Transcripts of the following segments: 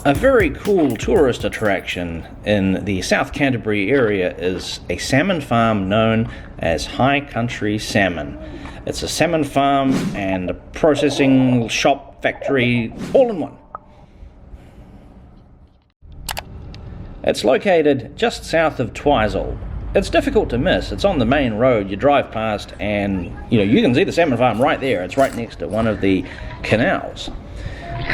A very cool tourist attraction in the South Canterbury area is a salmon farm known as High Country Salmon. It's a salmon farm and a processing shop, factory, all in one. It's located just south of Twizel. It's difficult to miss. It's on the main road. You drive past and you can see the salmon farm right there. It's right next to one of the canals.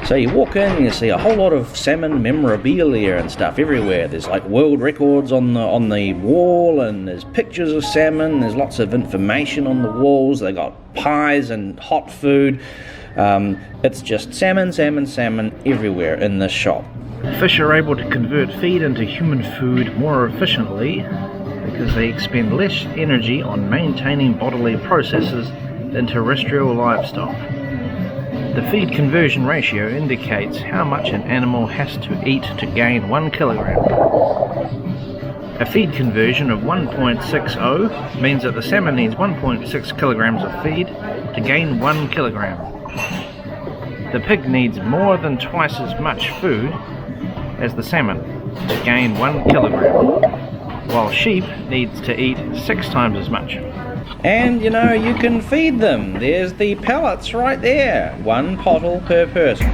So you walk in and you see a whole lot of salmon memorabilia and stuff everywhere. There's like world records on the wall, and there's pictures of salmon. There's lots of information on the walls. They got pies and hot food. It's just salmon, salmon, salmon everywhere in this shop. Fish are able to convert feed into human food more efficiently because they expend less energy on maintaining bodily processes than terrestrial livestock. The feed conversion ratio indicates how much an animal has to eat to gain 1 kilogram. A feed conversion of 1.60 means that the salmon needs 1.6 kilograms of feed to gain 1 kilogram. The pig needs more than twice as much food as the salmon to gain 1 kilogram, while sheep needs to eat 6 times as much. And you can feed them. There's the pellets right there. 1 pottle per person.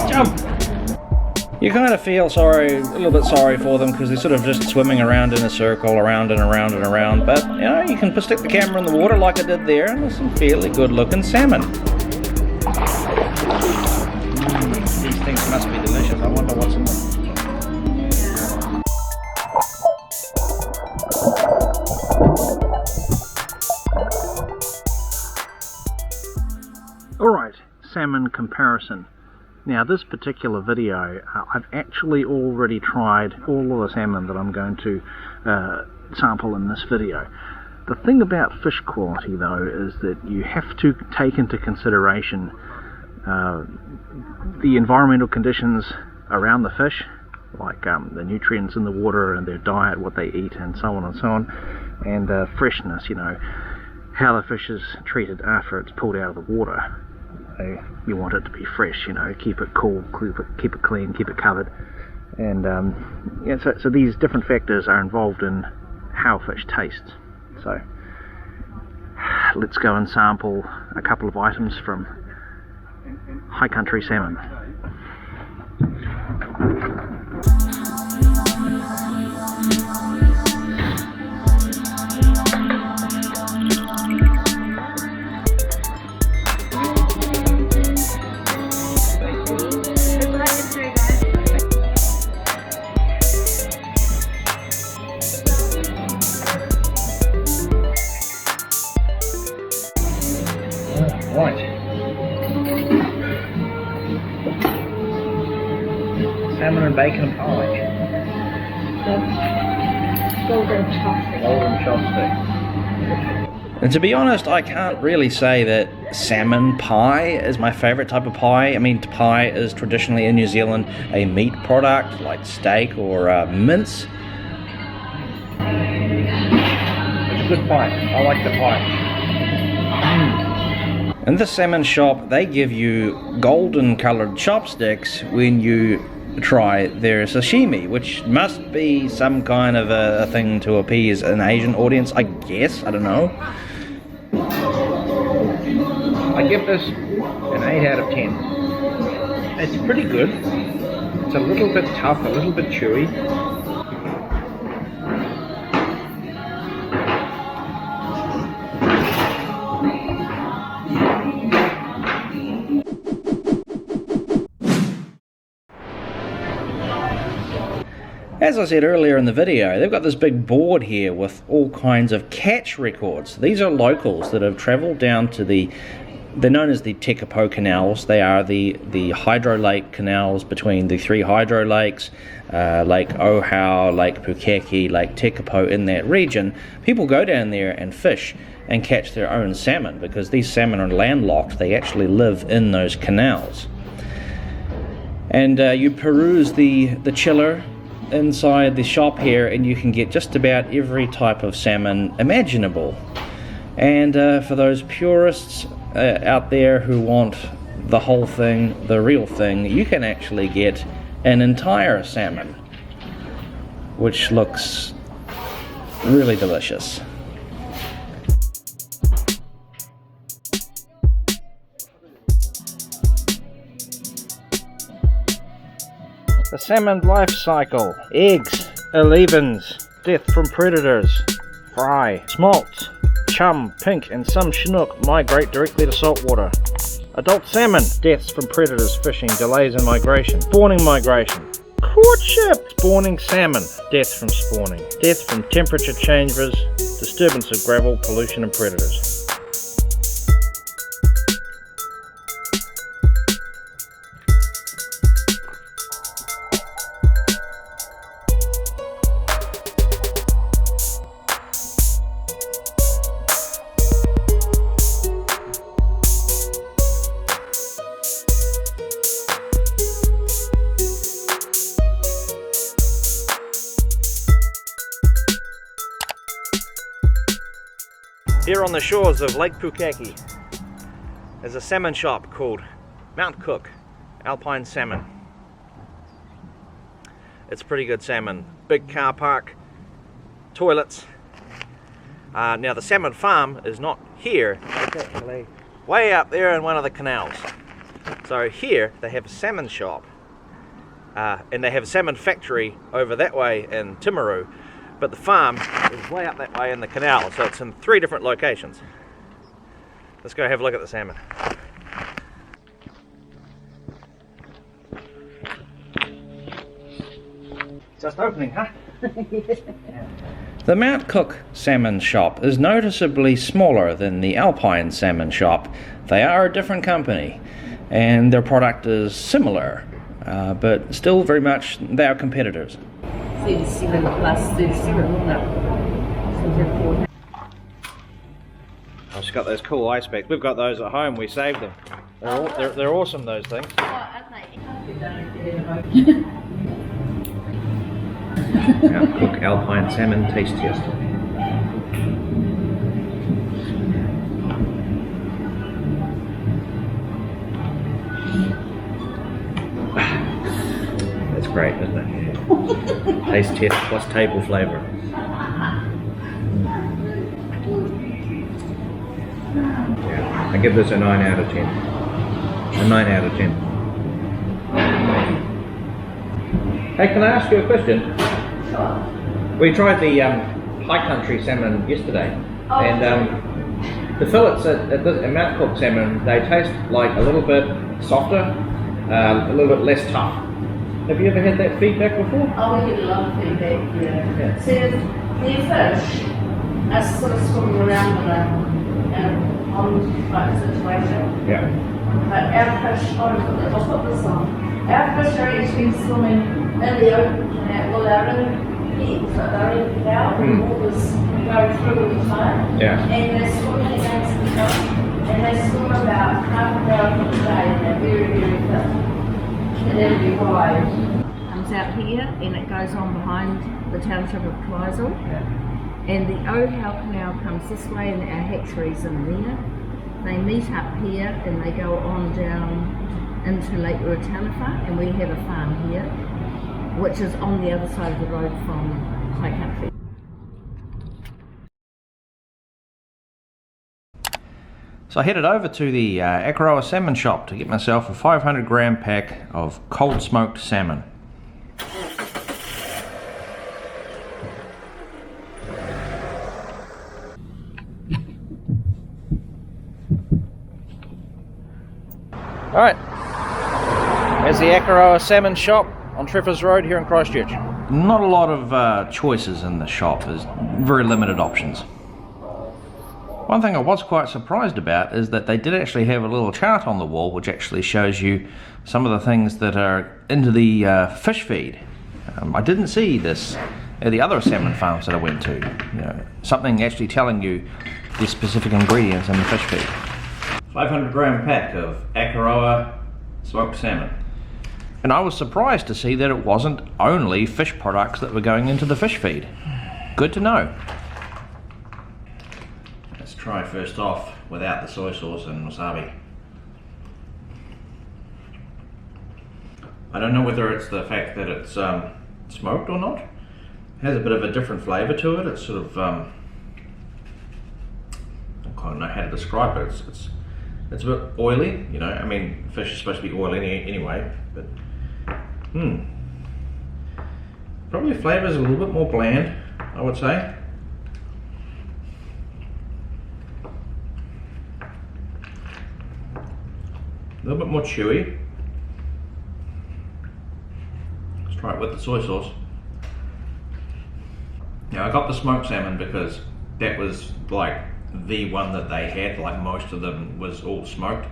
Jump! You kind of feel a little bit sorry for them because they're sort of just swimming around in a circle, around and around and around. But you can stick the camera in the water like I did there, and there's some fairly good looking salmon. These things must be delicious. I wonder what's in them. Alright, salmon comparison. Now this particular video, I've actually already tried all of the salmon that I'm going to sample in this video. The thing about fish quality though is that you have to take into consideration the environmental conditions around the fish, like the nutrients in the water and their diet, what they eat and so on, and freshness, how the fish is treated after it's pulled out of the water. You want it to be fresh, keep it cool, keep it clean, keep it covered, and so these different factors are involved in how fish taste. So let's go and sample a couple of items from High Country Salmon. Salmon and bacon pie. Golden chopstick. Golden chopstick. And to be honest, I can't really say that salmon pie is my favourite type of pie. I mean, pie is traditionally in New Zealand a meat product like steak or mince. It's a good pie. I like the pie. In the salmon shop, they give you golden coloured chopsticks when you try their sashimi, which must be some kind of a thing to appease an Asian audience, I guess. I don't know. I give this an 8 out of 10. It's pretty good. It's a little bit tough, a little bit chewy. As I said earlier in the video, they've got this big board here with all kinds of catch records. These are locals that have travelled down to they're known as the Tekapo canals. They are the hydro lake canals between the 3 hydro lakes, Lake Ohau, Lake Pukaki, Lake Tekapo in that region. People go down there and fish and catch their own salmon because these salmon are landlocked. They actually live in those canals. And you peruse the chiller inside the shop here and you can get just about every type of salmon imaginable. And for those purists out there who want the whole thing, the real thing, you can actually get an entire salmon, which looks really delicious. The salmon life cycle: eggs, alevins, death from predators, fry, smolts, chum, pink and some chinook migrate directly to saltwater. Adult salmon: deaths from predators, fishing, delays in migration, spawning migration, courtship, spawning salmon, death from spawning, death from temperature changes, disturbance of gravel, pollution and predators. Here on the shores of Lake Pukaki, there's a salmon shop called Mount Cook Alpine Salmon. It's pretty good salmon. Big car park, toilets. Now the salmon farm is not here, it's actually way up there in one of the canals. So here they have a salmon shop, and they have a salmon factory over that way in Timaru. But the farm is way up that way in the canal, so it's in 3 different locations. Let's go have a look at the salmon. Just opening, huh? The Mount Cook Salmon Shop is noticeably smaller than the Alpine Salmon Shop. They are a different company, and their product is similar, but still very much they are competitors. 37 plus 37 up. I've just got those cool ice packs. We've got those at home. We saved them. They're awesome, those things. Now, Cook Alpine Salmon taste test. That's great, isn't it? Taste test plus table flavour. Yeah, I give this a 9 out of 10. A 9 out of 10. Hey, can I ask you a question? Sure. We tried the High Country Salmon yesterday, and the fillets at Mount Cook Salmon, they taste like a little bit softer, a little bit less tough. Have you ever had that feedback before? Oh, we get a lot of feedback, yeah. So their fish are sort of swimming around in a pond-like situation. Yeah. But our fish, I'll put this on. Our fish are actually swimming in the open canal with our own heads, so they're in the canal, and waters go through all the time. Yeah. And they're swimming against the coast, and they swim about half an hour per day, and they're very, very fit. And then we ride. Comes out here and it goes on behind the township of Twizel. Yeah. And the Ohau Canal comes this way and our hatcheries in there. They meet up here and they go on down into Lake Pukaki, and we have a farm here, which is on the other side of the road from High Country. So I headed over to the Akaroa Salmon Shop to get myself a 500 gram pack of cold smoked salmon. Alright, there's the Akaroa Salmon Shop on Treffers Road here in Christchurch. Not a lot of choices in the shop, there's very limited options. One thing I was quite surprised about is that they did actually have a little chart on the wall which actually shows you some of the things that are into the fish feed. I didn't see this at the other salmon farms that I went to. You know, something actually telling you the specific ingredients in the fish feed. 500 gram pack of Akaroa smoked salmon. And I was surprised to see that it wasn't only fish products that were going into the fish feed. Good to know. Let's try first off without the soy sauce and wasabi. I don't know whether it's the fact that it's smoked or not. It has a bit of a different flavour to it. It's sort of, I don't know how to describe it. It's a bit oily, you know. I mean, fish is supposed to be oily anyway, but probably the flavour is a little bit more bland, I would say. A little bit more chewy. Let's try it with the soy sauce. Now I got the smoked salmon because that was like the one that they had, like most of them was all smoked.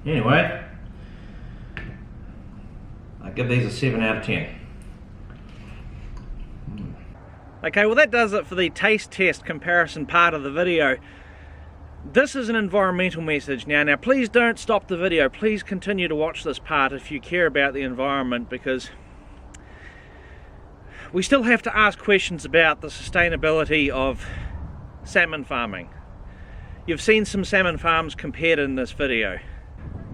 Anyway, I give these a 7 out of 10. Okay, well that does it for the taste test comparison part of the video. This is an environmental message now please don't stop the video. Please continue to watch this part if you care about the environment, because we still have to ask questions about the sustainability of salmon farming. You've seen some salmon farms compared in this video,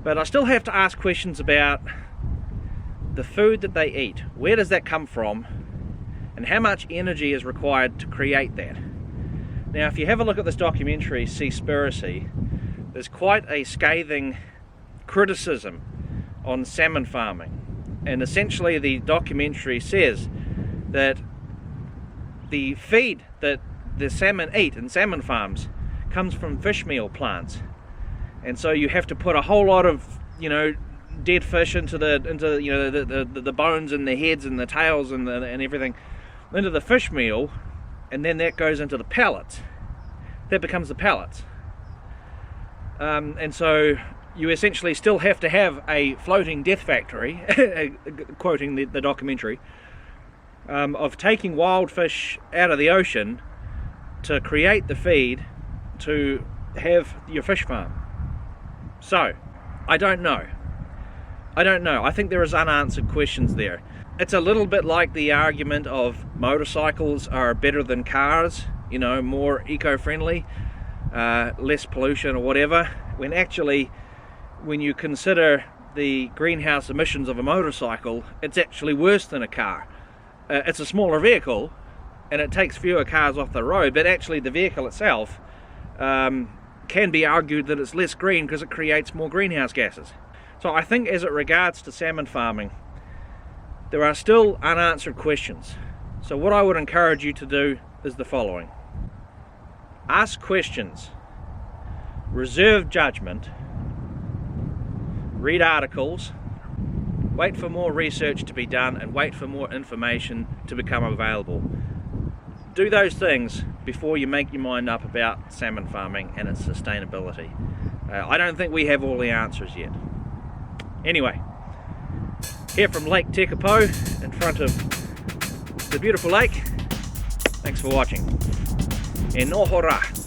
but I still have to ask questions about the food that they eat. Where does that come from, and how much energy is required to create that? Now, if you have a look at this documentary, Seaspiracy, there's quite a scathing criticism on salmon farming, and essentially the documentary says that the feed that the salmon eat in salmon farms comes from fish meal plants, and so you have to put a whole lot of, you know, dead fish into you know, the bones and the heads and the tails and everything into the fish meal, and then that goes into the pellets. That becomes the pellets, and so you essentially still have to have a floating death factory, quoting the documentary, of taking wild fish out of the ocean to create the feed to have your fish farm. So, I don't know. I think there is unanswered questions there. It's a little bit like the argument of motorcycles are better than cars, you know, more eco-friendly, less pollution or whatever, when actually, when you consider the greenhouse emissions of a motorcycle, it's actually worse than a car. It's a smaller vehicle and it takes fewer cars off the road, but actually the vehicle itself can be argued that it's less green because it creates more greenhouse gases. So I think as it regards to salmon farming, there are still unanswered questions. So what I would encourage you to do is the following. Ask questions, reserve judgment, read articles, wait for more research to be done, and wait for more information to become available. Do those things before you make your mind up about salmon farming and its sustainability. I don't think we have all the answers yet. Anyway, here from Lake Tekapo, in front of the beautiful lake. Thanks for watching. E noho rā.